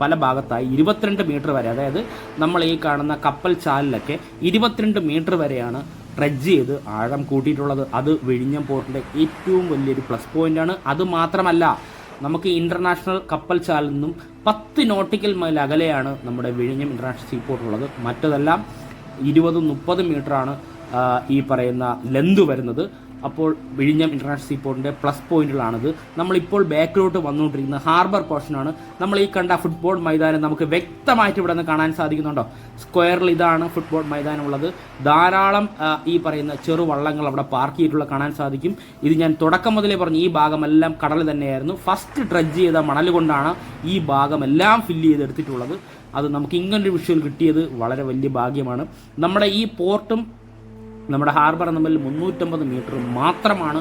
പല ഭാഗത്തായി 22 മീറ്റർ വരെ, അതായത് നമ്മൾ ഈ കാണുന്ന കപ്പൽ ചാലിലൊക്കെ 22 മീറ്റർ വരെയാണ് ട്രെഡ്ജ് ചെയ്ത് ആഴം കൂട്ടിയിട്ടുള്ളത്. അത് വിഴിഞ്ഞം പോർട്ടിൻ്റെ ഏറ്റവും വലിയൊരു പ്ലസ് പോയിൻ്റാണ്. അതുമാത്രമല്ല, നമുക്ക് ഇൻ്റർനാഷണൽ കപ്പൽ ചാലിൽ നിന്നും 10 നോട്ടിക്കൽ മൈൽ അകലെയാണ് നമ്മുടെ വിഴിഞ്ഞം ഇൻ്റർനാഷണൽ സീപോർട്ട് ഉള്ളത്. മറ്റതെല്ലാം 20-30 മീറ്ററാണ് ഈ പറയുന്ന ലെന്ത് വരുന്നത്. അപ്പോൾ വിഴിഞ്ഞം ഇൻ്റർനാഷണൽ സീപോർട്ടിൻ്റെ പ്ലസ് പോയിന്റുകളാണിത്. നമ്മളിപ്പോൾ ബാക്കിലോട്ട് വന്നുകൊണ്ടിരിക്കുന്ന ഹാർബർ പോർഷനാണ്. നമ്മൾ ഈ കണ്ട ഫുട്ബോൾ മൈതാനം നമുക്ക് വ്യക്തമായിട്ട് ഇവിടെ നിന്ന് കാണാൻ സാധിക്കുന്നുണ്ടോ? സ്ക്വയറിൽ ഇതാണ് ഫുട്ബോൾ മൈതാനം ഉള്ളത്. ധാരാളം ഈ പറയുന്ന ചെറുവള്ളങ്ങൾ അവിടെ പാർക്ക് ചെയ്തിട്ടുള്ള കാണാൻ സാധിക്കും. ഇത് ഞാൻ തുടക്കം മുതലേ പറഞ്ഞു, ഈ ഭാഗമെല്ലാം കടൽ തന്നെയായിരുന്നു. ഫസ്റ്റ് ഡ്രഡ്ജ് ചെയ്ത മണൽ കൊണ്ടാണ് ഈ ഭാഗമെല്ലാം ഫില്ല് ചെയ്തെടുത്തിട്ടുള്ളത്. അത് നമുക്ക് ഇങ്ങനൊരു വിഷ്വൽ കിട്ടിയത് വളരെ വലിയ ഭാഗ്യമാണ്. നമ്മുടെ ഈ പോർട്ടും നമ്മുടെ ഹാർബറും തമ്മിൽ 350 മീറ്റർ മാത്രമാണ്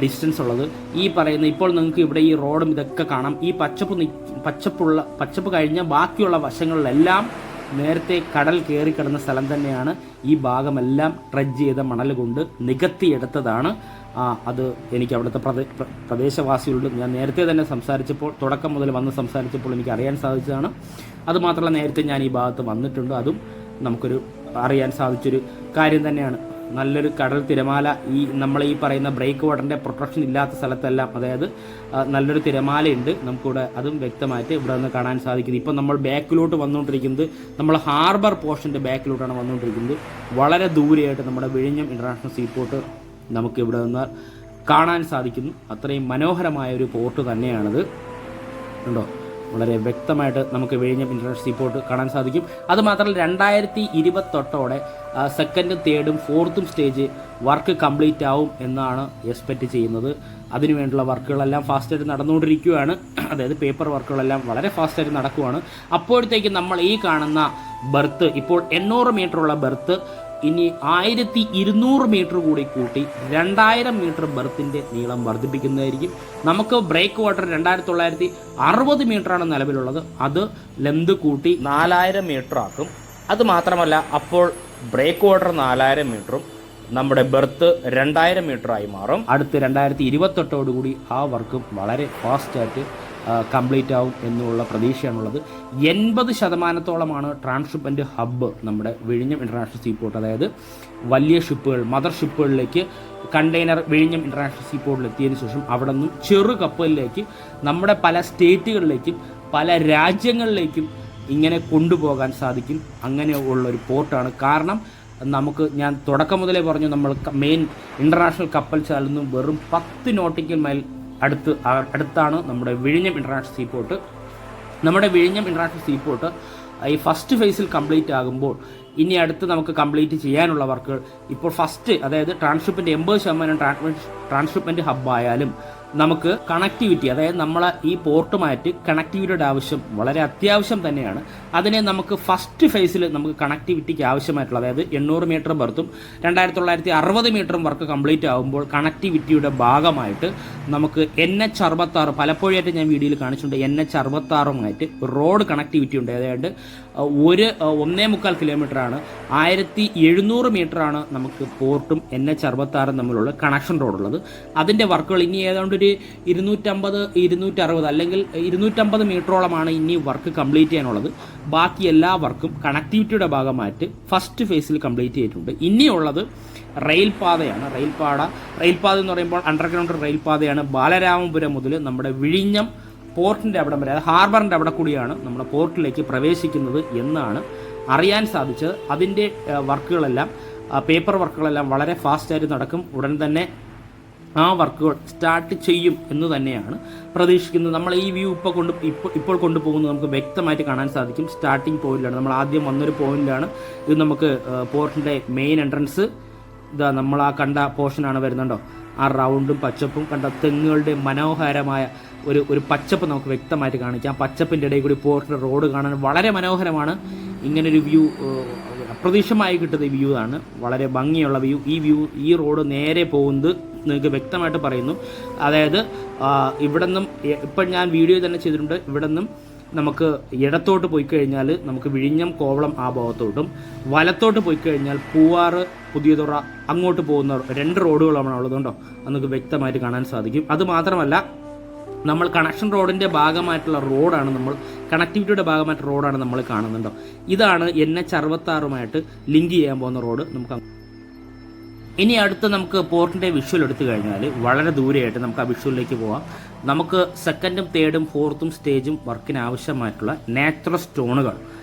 ഡിസ്റ്റൻസ് ഉള്ളത്. ഈ പറയുന്ന ഇപ്പോൾ നിങ്ങൾക്ക് ഇവിടെ ഈ റോഡും ഇതൊക്കെ കാണാം. ഈ പച്ചപ്പ് കഴിഞ്ഞ ബാക്കിയുള്ള വശങ്ങളിലെല്ലാം നേരത്തെ കടൽ കയറി കിടന്ന സ്ഥലം തന്നെയാണ്. ഈ ഭാഗമെല്ലാം ട്രെഡ്ജ് ചെയ്ത മണൽ കൊണ്ട് നികത്തിയെടുത്തതാണ്. അത് എനിക്ക് അവിടുത്തെ പ്രദേശവാസികളോട് ഞാൻ നേരത്തെ തന്നെ സംസാരിച്ചപ്പോൾ, തുടക്കം മുതൽ വന്ന് സംസാരിച്ചപ്പോൾ എനിക്ക് അറിയാൻ സാധിച്ചതാണ്. അതുമാത്രമല്ല, നേരത്തെ ഞാൻ ഈ ഭാഗത്ത് വന്നിട്ടുണ്ട്. അതും നമുക്കൊരു അറിയാൻ സാധിച്ചൊരു കാര്യം തന്നെയാണ്. നല്ലൊരു കടൽ തിരമാല, നമ്മൾ ഈ പറയുന്ന ബ്രേക്ക് വാട്ടറിൻ്റെ പ്രൊട്ടക്ഷൻ ഇല്ലാത്ത സ്ഥലത്തെല്ലാം, അതായത് നല്ലൊരു തിരമാലയുണ്ട് നമുക്കിവിടെ. അതും വ്യക്തമായിട്ട് ഇവിടെ നിന്ന് കാണാൻ സാധിക്കുന്നത്. ഇപ്പം നമ്മൾ ബാക്കിലോട്ട് വന്നുകൊണ്ടിരിക്കുന്നത്, നമ്മൾ ഹാർബർ പോർഷൻ്റെ ബാക്കിലോട്ടാണ് വന്നുകൊണ്ടിരിക്കുന്നത്. വളരെ ദൂരെയായിട്ട് നമ്മുടെ വിഴിഞ്ഞം ഇൻ്റർനാഷണൽ സീപോർട്ട് നമുക്ക് ഇവിടെ നിന്ന് കാണാൻ സാധിക്കുന്നു. അത്രയും മനോഹരമായ ഒരു പോർട്ട് തന്നെയാണിത്. ഉണ്ടോ? വളരെ വ്യക്തമായിട്ട് നമുക്ക് വിഴിഞ്ഞം ഇൻ്റർനാഷണൽ സീപോർട്ട് കാണാൻ സാധിക്കും. അതുമാത്രമല്ല, 2028 സെക്കൻഡും തേർഡും ഫോർത്തും സ്റ്റേജ് വർക്ക് കംപ്ലീറ്റ് ആവും എന്നാണ് എക്സ്പെക്റ്റ് ചെയ്യുന്നത്. അതിനുവേണ്ടിയുള്ള വർക്കുകളെല്ലാം ഫാസ്റ്റായിട്ട് നടന്നുകൊണ്ടിരിക്കുകയാണ്. അതായത് പേപ്പർ വർക്കുകളെല്ലാം വളരെ ഫാസ്റ്റായിട്ട് നടക്കുകയാണ്. അപ്പോഴത്തേക്ക് നമ്മൾ ഈ കാണുന്ന ബെർത്ത്, ഇപ്പോൾ 800 മീറ്ററുള്ള ബെർത്ത് ഇനി 1200 മീറ്റർ കൂടി കൂട്ടി 2000 മീറ്റർ ബെർത്തിൻ്റെ നീളം വർദ്ധിപ്പിക്കുന്നതായിരിക്കും. നമുക്ക് ബ്രേക്ക് വാട്ടർ 2960 മീറ്ററാണ് നിലവിലുള്ളത്. അത് ലെന്ത് കൂട്ടി 4000 മീറ്റർ ആക്കും. അത് മാത്രമല്ല, അപ്പോൾ ബ്രേക്ക് വാട്ടർ 4000 മീറ്ററും നമ്മുടെ ബെർത്ത് 2000 മീറ്ററായി മാറും. അടുത്ത് 2028 കൂടി ആ വർക്കും വളരെ ഫാസ്റ്റായിട്ട് കംപ്ലീറ്റ് ആവും എന്നുള്ള പ്രതീക്ഷയാണുള്ളത്. 80% ട്രാൻസ്ഷിപ്മെൻറ്റ് ഹബ്ബ് നമ്മുടെ വിഴിഞ്ഞം ഇൻ്റർനാഷണൽ സീപോർട്ട്, അതായത് വലിയ ഷിപ്പുകൾ, മദർ ഷിപ്പുകളിലേക്ക് കണ്ടെയ്നർ വിഴിഞ്ഞം ഇൻ്റർനാഷണൽ സീപോർട്ടിൽ എത്തിയതിനു ശേഷം അവിടെ നിന്നും ചെറു കപ്പലിലേക്ക് നമ്മുടെ പല സ്റ്റേറ്റുകളിലേക്കും പല രാജ്യങ്ങളിലേക്കും ഇങ്ങനെ കൊണ്ടുപോകാൻ സാധിക്കും. അങ്ങനെയുള്ളൊരു പോർട്ടാണ്. കാരണം നമുക്ക്, ഞാൻ തുടക്കം മുതലേ പറഞ്ഞു, നമ്മൾ മെയിൻ ഇൻ്റർനാഷണൽ കപ്പൽ ചാലിൽ നിന്നും വെറും 10 നോട്ടിക്കൽ മൈൽ അടുത്താണ് നമ്മുടെ വിഴിഞ്ഞം ഇൻ്റർനാഷണൽ സീപോർട്ട്. നമ്മുടെ വിഴിഞ്ഞം ഇൻ്റർനാഷണൽ സീപോർട്ട് ഈ ഫസ്റ്റ് ഫേസിൽ കംപ്ലീറ്റ് ആകുമ്പോൾ ഇനി അടുത്ത് നമുക്ക് കംപ്ലീറ്റ് ചെയ്യാനുള്ള വർക്കുകൾ ഇപ്പോൾ ഫസ്റ്റ്, അതായത് ട്രാൻസ്ഷിപ്മെൻറ്റ് 80% ട്രാൻസ്ഷിപ്മെൻറ്റ് ഹബ്ബായാലും നമുക്ക് കണക്ടിവിറ്റി, അതായത് നമ്മൾ ഈ പോർട്ടുമായിട്ട് കണക്ടിവിറ്റിയുടെ ആവശ്യം വളരെ അത്യാവശ്യം തന്നെയാണ്. അതിനെ നമുക്ക് ഫസ്റ്റ് ഫേസിൽ നമുക്ക് കണക്ടിവിറ്റിക്ക് ആവശ്യമായിട്ടുള്ള, അതായത് 800 മീറ്റർ ബെർത്തും 2960 മീറ്ററും വർക്ക് കംപ്ലീറ്റ് ആകുമ്പോൾ കണക്ടിവിറ്റിയുടെ ഭാഗമായിട്ട് നമുക്ക് NH66, പലപ്പോഴായിട്ട് ഞാൻ വീഡിയോയിൽ കാണിച്ചിട്ടുണ്ട്, NH66 റോഡ് കണക്ടിവിറ്റി ഉണ്ട്. അതായത് 1.25 കിലോമീറ്ററാണ്, 1700 മീറ്ററാണ് നമുക്ക് പോർട്ടും NH66 തമ്മിലുള്ള കണക്ഷൻ റോഡുള്ളത്. അതിൻ്റെ വർക്കുകൾ ഇനി ഏതാണ്ട് ഒരു 250-260 അല്ലെങ്കിൽ 250 മീറ്ററോളമാണ് ഇനി വർക്ക് കംപ്ലീറ്റ് ചെയ്യാനുള്ളത്. ബാക്കി എല്ലാ വർക്കും കണക്ടിവിറ്റിയുടെ ഭാഗമായിട്ട് ഫസ്റ്റ് ഫേസിൽ കംപ്ലീറ്റ് ചെയ്തിട്ടുണ്ട്. ഇനിയുള്ളത് റെയിൽപാതയാണ്. റെയിൽപാത എന്ന് പറയുമ്പോൾ അണ്ടർഗ്രൗണ്ട് റെയിൽപാതയാണ്. ബാലരാമപുരം മുതൽ നമ്മുടെ വിഴിഞ്ഞം പോർട്ടിൻ്റെ അവിടം വരെ, അതായത് ഹാർബറിൻ്റെ അവിടെ കൂടിയാണ് നമ്മുടെ പോർട്ടിലേക്ക് പ്രവേശിക്കുന്നത് എന്നാണ് അറിയാൻ സാധിച്ചത്. അതിൻ്റെ വർക്കുകളെല്ലാം, പേപ്പർ വർക്കുകളെല്ലാം വളരെ ഫാസ്റ്റായിട്ട് നടക്കും. ഉടൻ തന്നെ ആ വർക്കുകൾ സ്റ്റാർട്ട് ചെയ്യും എന്ന് തന്നെയാണ് പ്രതീക്ഷിക്കുന്നത്. നമ്മൾ ഈ വ്യൂ ഇപ്പോൾ കൊണ്ടുപോകുന്നത് നമുക്ക് വ്യക്തമായിട്ട് കാണാൻ സാധിക്കും. സ്റ്റാർട്ടിംഗ് പോയിന്റിലാണ്, നമ്മൾ ആദ്യം വന്നൊരു പോയിന്റിലാണ്. ഇത് നമുക്ക് പോർട്ടിൻ്റെ മെയിൻ എൻട്രൻസ്, ഇതാ നമ്മൾ ആ കണ്ട പോർഷനാണ് വരുന്നുണ്ടോ. ആ റൗണ്ടും പച്ചപ്പും കണ്ട തെങ്ങുകളുടെ മനോഹരമായ ഒരു പച്ചപ്പ് നമുക്ക് വ്യക്തമായിട്ട് കാണിക്കാം. പച്ചപ്പിൻ്റെ ഇടയിൽ കൂടി പോർട്ടിൻ്റെ റോഡ് കാണാൻ വളരെ മനോഹരമാണ്. ഇങ്ങനൊരു വ്യൂ അപ്രതീക്ഷിതമായി കിട്ടുന്ന വ്യൂ ആണ്, വളരെ ഭംഗിയുള്ള വ്യൂ. ഈ റോഡ് നേരെ പോകുന്നത് നിങ്ങൾക്ക് വ്യക്തമായിട്ട് പറയുന്നു. അതായത് ഇവിടെ നിന്നും, ഇപ്പം ഞാൻ വീഡിയോ തന്നെ ചെയ്തിട്ടുണ്ട്, ഇവിടെ നിന്നും നമുക്ക് ഇടത്തോട്ട് പോയി കഴിഞ്ഞാൽ നമുക്ക് വിഴിഞ്ഞം കോവളം ആ ഭാഗത്തോട്ടും, വലത്തോട്ട് പോയി കഴിഞ്ഞാൽ പൂവാറ് പുതിയതുറ അങ്ങോട്ട് പോകുന്ന 2 റോഡുകളാണ് ഉള്ളതുകൊണ്ടോ നമുക്ക് വ്യക്തമായിട്ട് കാണാൻ സാധിക്കും. അതുമാത്രമല്ല, നമ്മൾ കണക്ഷൻ റോഡിൻ്റെ ഭാഗമായിട്ടുള്ള റോഡാണ്, നമ്മൾ കണക്ടിവിറ്റിയുടെ ഭാഗമായിട്ട് റോഡാണ് നമ്മൾ കാണുന്നുണ്ടോ. ഇതാണ് NH66 ലിങ്ക് ചെയ്യാൻ പോകുന്ന റോഡ്. നമുക്ക് ഇനി അടുത്ത് നമുക്ക് പോർട്ടിൻ്റെ വിഷ്വൽ എടുത്തു കഴിഞ്ഞാൽ വളരെ ദൂരെയായിട്ട് നമുക്ക് ആ വിഷ്വലിലേക്ക് പോവാം. നമുക്ക് സെക്കൻഡും തേർഡും ഫോർത്തും സ്റ്റേജും വർക്കിന് ആവശ്യമായിട്ടുള്ള നാച്ചുറൽ സ്റ്റോണുകൾ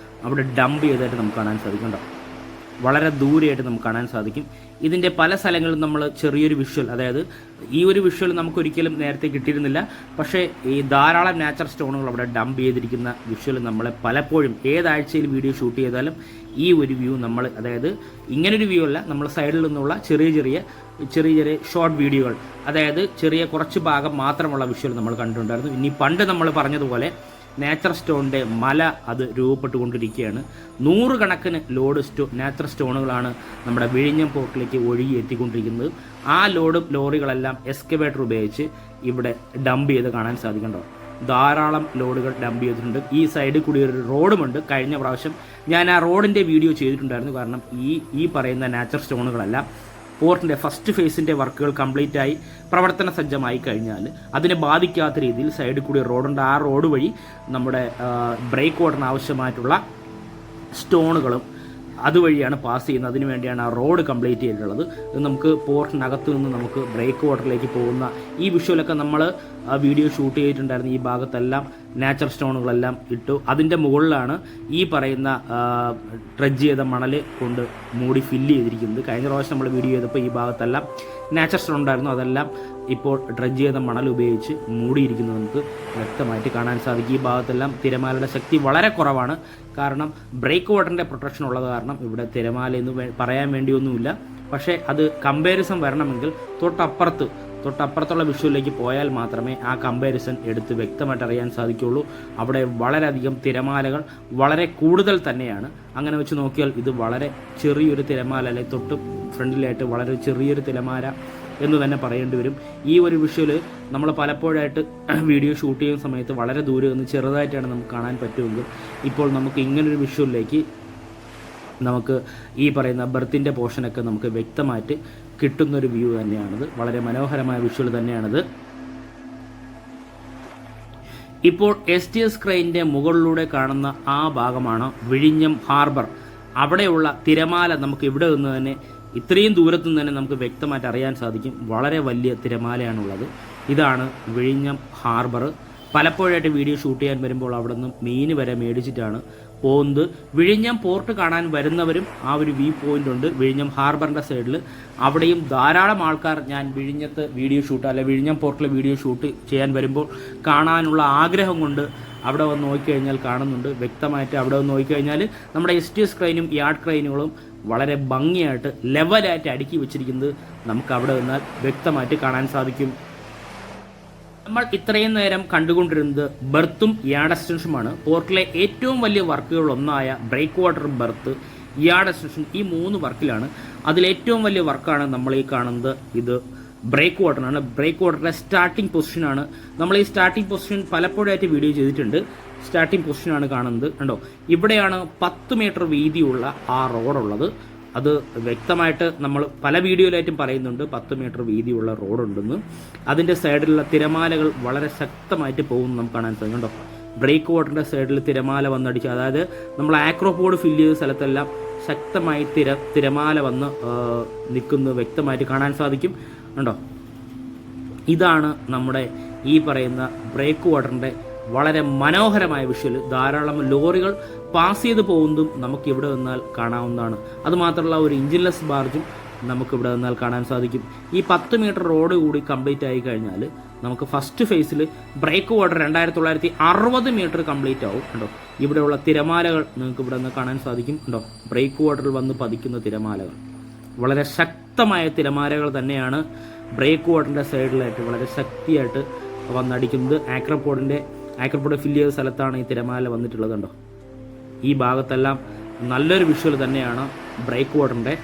അവിടെ ഡംപ് ചെയ്തായിട്ട് നമുക്ക് കാണാൻ സാധിക്കും. വളരെ ദൂരെയായിട്ട് നമുക്ക് കാണാൻ സാധിക്കും. ഇതിൻ്റെ പല സ്ഥലങ്ങളിലും നമ്മൾ ചെറിയൊരു വിഷ്വൽ, അതായത് ഈ ഒരു വിഷ്വൽ നമുക്കൊരിക്കലും നേരത്തെ കിട്ടിയിരുന്നില്ല. പക്ഷേ ഈ ധാരാളം നാച്ചുറൽ സ്റ്റോണുകൾ അവിടെ ഡംപ് ചെയ്തിരിക്കുന്ന വിഷ്വൽ നമ്മളെ പലപ്പോഴും ഏതാഴ്ചയിൽ വീഡിയോ ഷൂട്ട് ചെയ്താലും ഈ ഒരു വ്യൂ നമ്മൾ, അതായത് ഇങ്ങനൊരു വ്യൂ അല്ല, നമ്മൾ സൈഡിൽ നിന്നുള്ള ചെറിയ ചെറിയ ഷോർട്ട് വീഡിയോകൾ, അതായത് ചെറിയ കുറച്ച് ഭാഗം മാത്രമുള്ള വിഷ്വൽ നമ്മൾ കണ്ടിട്ടുണ്ടായിരുന്നു. ഇനി പണ്ട് നമ്മൾ പറഞ്ഞതുപോലെ നാച്ചുറൽ സ്റ്റോണിൻ്റെ മല അത് രൂപപ്പെട്ടുകൊണ്ടിരിക്കുകയാണ്. 100 കണക്കിന് നാച്ചുറൽ സ്റ്റോണുകളാണ് നമ്മുടെ വിഴിഞ്ഞം പോർട്ടിലേക്ക് ഒഴുകി എത്തിക്കൊണ്ടിരിക്കുന്നത്. ആ ലോറികളെല്ലാം എക്സ്കവേറ്റർ ഉപയോഗിച്ച് ഇവിടെ ഡംപ് ചെയ്ത് കാണാൻ സാധിക്കണ്ടോ. ധാരാളം ലോഡുകൾ ഡംപ് ചെയ്തിട്ടുണ്ട്. ഈ സൈഡിൽ കൂടി ഒരു റോഡുമുണ്ട്. കഴിഞ്ഞ പ്രാവശ്യം ഞാൻ ആ റോഡിൻ്റെ വീഡിയോ ചെയ്തിട്ടുണ്ടായിരുന്നു. കാരണം ഈ പറയുന്ന നാച്ചുറൽ സ്റ്റോണുകളെല്ലാം പോർട്ടിൻ്റെ ഫസ്റ്റ് ഫേസിൻ്റെ വർക്കുകൾ കംപ്ലീറ്റ് ആയി പ്രവർത്തന സജ്ജമായി കഴിഞ്ഞാൽ അതിനെ ബാധിക്കാത്ത രീതിയിൽ സൈഡിൽ കൂടി റോഡുണ്ട്. ആ റോഡ് വഴി നമ്മുടെ ബ്രേക്ക് വാട്ടറിന് ആവശ്യമായിട്ടുള്ള സ്റ്റോണുകളും അതുവഴിയാണ് പാസ് ചെയ്യുന്നത്. അതിനു വേണ്ടിയാണ് ആ റോഡ് കംപ്ലീറ്റ് ചെയ്തിട്ടുള്ളത്. നമുക്ക് പോർട്ടിനകത്ത് നിന്ന് നമുക്ക് ബ്രേക്ക് വാട്ടറിലേക്ക് പോകുന്ന ഈ വിഷ്വലൊക്കെ നമ്മൾ വീഡിയോ ഷൂട്ട് ചെയ്തിട്ടുണ്ടായിരുന്നു. ഈ ഭാഗത്തെല്ലാം നാച്ചുറൽ സ്റ്റോണുകളെല്ലാം ഇട്ടു. അതിൻ്റെ മുകളിലാണ് ഈ പറയുന്ന ഡ്രഡ്ജ് ചെയ്ത മണൽ കൊണ്ട് മൂടി ഫില്ല് ചെയ്തിരിക്കുന്നത്. കഴിഞ്ഞ പ്രാവശ്യം നമ്മൾ വീഡിയോ ചെയ്തപ്പോൾ ഈ ഭാഗത്തെല്ലാം നാച്ചുറൽ സ്റ്റോൺ ഉണ്ടായിരുന്നു. അതെല്ലാം ഇപ്പോൾ ഡ്രഡ്ജ് ചെയ്ത മണൽ ഉപയോഗിച്ച് മൂടിയിരിക്കുന്നത് നമുക്ക് വ്യക്തമായിട്ട് കാണാൻ സാധിക്കും. ഈ ഭാഗത്തെല്ലാം തിരമാലയുടെ ശക്തി വളരെ കുറവാണ്. കാരണം ബ്രേക്ക് വാട്ടറിൻ്റെ പ്രൊട്ടക്ഷൻ ഉള്ളത് കാരണം ഇവിടെ തിരമാല എന്ന് പറയാൻ വേണ്ടിയൊന്നുമില്ല. പക്ഷേ അത് കമ്പാരിസൺ വരണമെങ്കിൽ തൊട്ടപ്പുറത്തുള്ള വിഷ്വലിലേക്ക് പോയാൽ മാത്രമേ ആ കമ്പാരിസൺ എടുത്ത് വ്യക്തമായിട്ട് അറിയാൻ സാധിക്കുകയുള്ളൂ. അവിടെ വളരെയധികം തിരമാലകൾ വളരെ കൂടുതൽ തന്നെയാണ്. അങ്ങനെ വെച്ച് നോക്കിയാൽ ഇത് വളരെ ചെറിയൊരു തിരമാല, അല്ലെങ്കിൽ തൊട്ട് ഫ്രണ്ടിലായിട്ട് വളരെ ചെറിയൊരു തിരമാല എന്ന് തന്നെ പറയേണ്ടി വരും. ഈ ഒരു വിഷ്വൽ നമ്മൾ പലപ്പോഴായിട്ട് വീഡിയോ ഷൂട്ട് ചെയ്യുന്ന സമയത്ത് വളരെ ദൂരെ നിന്ന് ചെറുതായിട്ടാണ് നമുക്ക് കാണാൻ പറ്റുമെങ്കിൽ ഇപ്പോൾ നമുക്ക് ഇങ്ങനൊരു വിഷ്വലിലേക്ക് നമുക്ക് ഈ പറയുന്ന ബെർത്തിൻ്റെ പോർഷനൊക്കെ നമുക്ക് വ്യക്തമായിട്ട് കിട്ടുന്നൊരു വ്യൂ തന്നെയാണിത്. വളരെ മനോഹരമായ വിഷ്വൽ തന്നെയാണിത്. ഇപ്പോൾ STS ക്രെയിനിൻ്റെ മുകളിലൂടെ കാണുന്ന ആ ഭാഗമാണ് വിഴിഞ്ഞം ഹാർബർ. അവിടെയുള്ള തിരമാല നമുക്ക് ഇവിടെ നിന്ന് തന്നെ ഇത്രയും ദൂരത്തു നിന്ന് തന്നെ നമുക്ക് വ്യക്തമായിട്ട് അറിയാൻ സാധിക്കും. വളരെ വലിയ തിരമാലയാണുള്ളത്. ഇതാണ് വിഴിഞ്ഞം ഹാർബർ. പലപ്പോഴായിട്ട് വീഡിയോ ഷൂട്ട് ചെയ്യാൻ വരുമ്പോൾ അവിടെ നിന്ന് മീൻ വരെ മേടിച്ചിട്ടാണ് പോകുന്നത്. വിഴിഞ്ഞം പോർട്ട് കാണാൻ വരുന്നവരും ആ ഒരു വ്യൂ പോയിന്റ് ഉണ്ട് വിഴിഞ്ഞം ഹാർബറിൻ്റെ സൈഡിൽ. അവിടെയും ധാരാളം ആൾക്കാർ ഞാൻ വിഴിഞ്ഞത്ത് വീഡിയോ ഷൂട്ട് വിഴിഞ്ഞം പോർട്ടിൽ വീഡിയോ ഷൂട്ട് ചെയ്യാൻ വരുമ്പോൾ കാണാനുള്ള ആഗ്രഹം കൊണ്ട് അവിടെ വന്ന് നോക്കിക്കഴിഞ്ഞാൽ കാണുന്നുണ്ട്. വ്യക്തമായിട്ട് അവിടെ വന്ന് നോക്കിക്കഴിഞ്ഞാൽ നമ്മുടെ STS ക്രെയിനും യാർഡ് ക്രെയിനുകളും വളരെ ഭംഗിയായിട്ട് ലെവലായിട്ട് അടുക്കി വെച്ചിരിക്കുന്നത് നമുക്ക് അവിടെ നിന്നാൽ വ്യക്തമായിട്ട് കാണാൻ സാധിക്കും. നമ്മൾ ഇത്രയും നേരം കണ്ടുകൊണ്ടിരുന്നത് ബെർത്തും യാർഡ് എക്സ്റ്റൻഷനുമാണ്. പോർട്ടിലെ ഏറ്റവും വലിയ വർക്കുകളൊന്നായ breakwater, berth, yard extension, ഈ 3 വർക്കിലാണ്. അതിലേറ്റവും വലിയ വർക്കാണ് നമ്മൾ ഈ കാണുന്നത്. ഇത് ബ്രേക്ക് വാട്ടറാണ്. ബ്രേക്ക് വാട്ടറിൻ്റെ സ്റ്റാർട്ടിംഗ് പൊസിഷനാണ്. നമ്മൾ ഈ സ്റ്റാർട്ടിംഗ് പൊസിഷൻ പലപ്പോഴായിട്ട് വീഡിയോ ചെയ്തിട്ടുണ്ട്. സ്റ്റാർട്ടിംഗ് പൊസിഷനാണ് കാണുന്നത്. കണ്ടോ, ഇവിടെയാണ് 10 മീറ്റർ വീതിയുള്ള ആ റോഡുള്ളത്. അത് വ്യക്തമായിട്ട് നമ്മൾ പല വീഡിയോയിലായിട്ടും പറയുന്നുണ്ട് 10 മീറ്റർ വീതിയുള്ള റോഡുണ്ടെന്ന്. അതിൻ്റെ സൈഡിലുള്ള തിരമാലകൾ വളരെ ശക്തമായിട്ട് പോകുന്നു നമുക്ക് കാണാൻ സാധിക്കും. കണ്ടോ, ബ്രേക്ക് വാട്ടറിൻ്റെ സൈഡിൽ തിരമാല വന്നടിച്ച്, അതായത് നമ്മൾ ആക്രോപോഡ് ഫില്ല് ചെയ്ത സ്ഥലത്തെല്ലാം ശക്തമായി തിരമാല വന്ന് നിൽക്കുന്നത് വ്യക്തമായിട്ട് കാണാൻ സാധിക്കും. കണ്ടോ, ഇതാണ് നമ്മുടെ ഈ പറയുന്ന ബ്രേക്ക് വാട്ടറിൻ്റെ വളരെ മനോഹരമായ വിഷ്വൽ. ധാരാളം ലോറികൾ പാസ് ചെയ്ത് പോകുന്നതും നമുക്കിവിടെ നിന്നാൽ കാണാവുന്നതാണ്. അതുമാത്രമല്ല ഒരു ഇഞ്ചിൻലെസ് ബാർജും നമുക്കിവിടെ നിന്നാൽ കാണാൻ സാധിക്കും. ഈ 10 മീറ്റർ റോഡ് കൂടി കംപ്ലീറ്റ് ആയി കഴിഞ്ഞാൽ നമുക്ക് ഫസ്റ്റ് ഫേസിൽ ബ്രേക്ക് വാട്ടർ 2960 മീറ്റർ കംപ്ലീറ്റ് ആവും. കണ്ടോ, ഇവിടെയുള്ള തിരമാലകൾ നിങ്ങൾക്ക് ഇവിടെ നിന്ന് കാണാൻ സാധിക്കും. കണ്ടോ, ബ്രേക്ക് വാട്ടറിൽ വന്ന് പതിക്കുന്ന തിരമാലകൾ വളരെ ശക്തമായ തിരമാലകൾ തന്നെയാണ്. ബ്രേക്ക് വാട്ടറിൻ്റെ സൈഡിലായിട്ട് വളരെ ശക്തിയായിട്ട് വന്നടിക്കുന്നത്. ആക്രോപോഡ് ഫില്ല് ചെയ്ത സ്ഥലത്താണ് ഈ തിരമാല വന്നിട്ടുള്ളത്. കണ്ടോ, ഈ ഭാഗത്തെല്ലാം നല്ലൊരു വിഷ്വൽ തന്നെയാണ് ബ്രേക്ക് വാട്ടറിൻ്റെ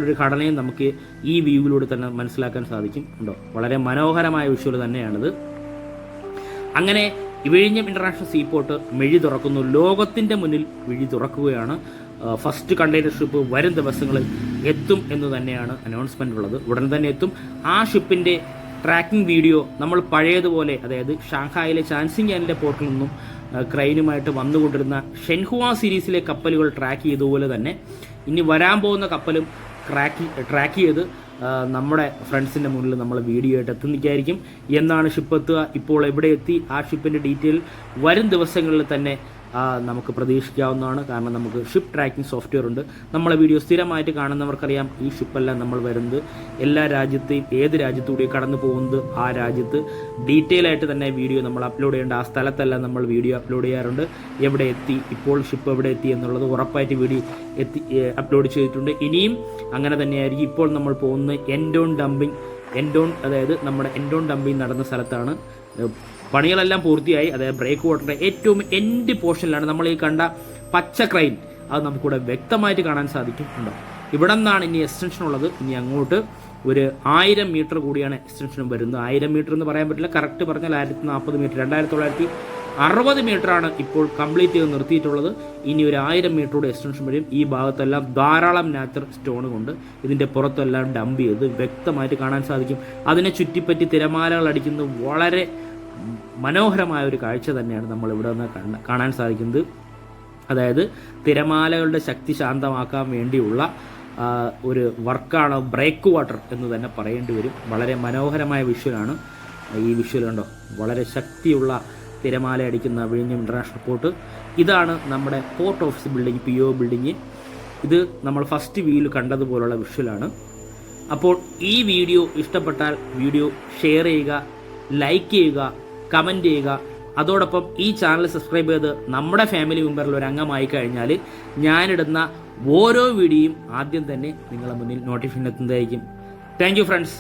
ഒരു ഘടനയും നമുക്ക് ഈ വ്യൂവിലൂടെ തന്നെ മനസ്സിലാക്കാൻ സാധിക്കും. ഉണ്ടോ, വളരെ മനോഹരമായ വിഷ്വൽ തന്നെയാണിത്. അങ്ങനെ വിഴിഞ്ഞം ഇൻ്റർനാഷണൽ സീപോർട്ട് മിഴി തുറക്കുന്നു. ലോകത്തിൻ്റെ മുന്നിൽ മിഴി തുറക്കുകയാണ്. ഫസ്റ്റ് കണ്ടെയ്നർ ഷിപ്പ് വരും ദിവസങ്ങളിൽ എത്തും എന്ന് തന്നെയാണ് അനൗൺസ്മെൻ്റ് ഉള്ളത്. ഉടൻ തന്നെ എത്തും. ആ ഷിപ്പിൻ്റെ ട്രാക്കിംഗ് വീഡിയോ നമ്മൾ പഴയതുപോലെ, അതായത് ഷാങ്ഹായിലെ ചാൻസിങ്യാനിലെ പോർട്ടിൽ നിന്നും ക്രെയിനുമായിട്ട് വന്നുകൊണ്ടിരുന്ന ഷെൻഹുവ സീരീസിലെ കപ്പലുകൾ ട്രാക്ക് ചെയ്തതുപോലെ തന്നെ ഇനി വരാൻ പോകുന്ന കപ്പലും ട്രാക്ക് ചെയ്ത് നമ്മുടെ ഫ്രണ്ട്സിൻ്റെ മുന്നിൽ നമ്മൾ വീഡിയോ ആയിട്ട് എത്തുന്നതായിരിക്കും. എന്നാണ് ഷിപ്പ് എത്തുക, ഇപ്പോൾ എവിടെ എത്തി, ആ ഷിപ്പിൻ്റെ ഡീറ്റെയിൽ വരും ദിവസങ്ങളിൽ തന്നെ നമുക്ക് പ്രതീക്ഷിക്കാവുന്നതാണ്. കാരണം നമുക്ക് ഷിപ്പ് ട്രാക്കിംഗ് സോഫ്റ്റ്വെയർ ഉണ്ട്. നമ്മളെ വീഡിയോ സ്ഥിരമായിട്ട് കാണുന്നവർക്കറിയാം ഈ ഷിപ്പെല്ലാം നമ്മൾ വരുന്നത് എല്ലാ രാജ്യത്തെയും ഏത് രാജ്യത്തൂടെ കടന്നു പോകുന്നത് ആ രാജ്യത്ത് ഡീറ്റെയിൽ ആയിട്ട് തന്നെ വീഡിയോ നമ്മൾ അപ്ലോഡ് ചെയ്യേണ്ട. ആ സ്ഥലത്തെല്ലാം നമ്മൾ വീഡിയോ അപ്ലോഡ് ചെയ്യാറുണ്ട്. എവിടെ എത്തി, ഇപ്പോൾ ഷിപ്പ് എവിടെ എത്തി എന്നുള്ളത് ഉറപ്പായിട്ട് വീഡിയോ അപ്ലോഡ് ചെയ്തിട്ടുണ്ട്. ഇനിയും അങ്ങനെ തന്നെയായിരിക്കും. ഇപ്പോൾ നമ്മൾ പോകുന്നത് അതായത് നമ്മുടെ എൻഡോൺ ഡംപിങ് നടന്ന സ്ഥലത്താണ്. പണികളെല്ലാം പൂർത്തിയായി. അതായത് ബ്രേക്ക് വാട്ടറിൻ്റെ ഏറ്റവും എൻഡ് പോർഷനിലാണ് നമ്മൾ ഈ കണ്ട പച്ച ക്രൈൻ. അത് നമുക്കിവിടെ വ്യക്തമായിട്ട് കാണാൻ സാധിക്കുന്നുണ്ടോ. ഇവിടെ നിന്നാണ് ഇനി എക്സ്റ്റൻഷൻ ഉള്ളത്. ഇനി അങ്ങോട്ട് ഒരു 1000 മീറ്റർ കൂടിയാണ് എക്സ്റ്റൻഷനും വരുന്നത്. 1000 മീറ്റർ എന്ന് പറയാൻ പറ്റില്ല, കറക്റ്റ് പറഞ്ഞാൽ 1040 മീറ്റർ, 2960 മീറ്ററാണ് ഇപ്പോൾ കംപ്ലീറ്റ് ചെയ്ത് നിർത്തിയിട്ടുള്ളത്. ഇനി ഒരു 1000 മീറ്ററോടെ എക്സ്റ്റൻഷൻ വരും. ഈ ഭാഗത്തെല്ലാം ധാരാളം നാച്ചുറൽ സ്റ്റോൺ കൊണ്ട് ഇതിൻ്റെ പുറത്തെല്ലാം ഡംപ് ചെയ്ത് വ്യക്തമായിട്ട് കാണാൻ സാധിക്കും. അതിനെ ചുറ്റിപ്പറ്റി തിരമാലകൾ അടിക്കുന്നത് വളരെ മനോഹരമായ ഒരു കാഴ്ച തന്നെയാണ് നമ്മൾ ഇവിടെ നിന്ന് കാണാൻ സാധിക്കുന്നത്. അതായത് തിരമാലകളുടെ ശക്തി ശാന്തമാക്കാൻ വേണ്ടിയുള്ള ഒരു വർക്കാണ് ബ്രേക്ക് വാട്ടർ എന്ന് തന്നെ പറയേണ്ടി വരും. വളരെ മനോഹരമായ വിഷ്വലാണ് ഈ വിഷ്വൽ. കണ്ടോ, വളരെ ശക്തിയുള്ള തിരമാല അടിക്കുന്ന വിഴിഞ്ഞം ഇൻ്റർനാഷണൽ പോർട്ട്. ഇതാണ് നമ്മുടെ port office building, PO building. ഇത് നമ്മൾ ഫസ്റ്റ് വ്യൂവിൽ കണ്ടതുപോലുള്ള വിഷ്വലാണ്. അപ്പോൾ ഈ വീഡിയോ ഇഷ്ടപ്പെട്ടാൽ വീഡിയോ ഷെയർ ചെയ്യുക, ലൈക്ക് ചെയ്യുക, കമൻറ്റ് ചെയ്യുക. അതോടൊപ്പം ഈ ചാനൽ സബ്സ്ക്രൈബ് ചെയ്ത് നമ്മുടെ ഫാമിലി മെമ്പറിൽ ഒരു അംഗമായി കഴിഞ്ഞാൽ ഞാനിടുന്ന ഓരോ വീഡിയോയും ആദ്യം തന്നെ നിങ്ങളുടെ മുന്നിൽ നോട്ടിഫിക്കേഷൻ എത്തുന്നതായിരിക്കും. Thank you friends.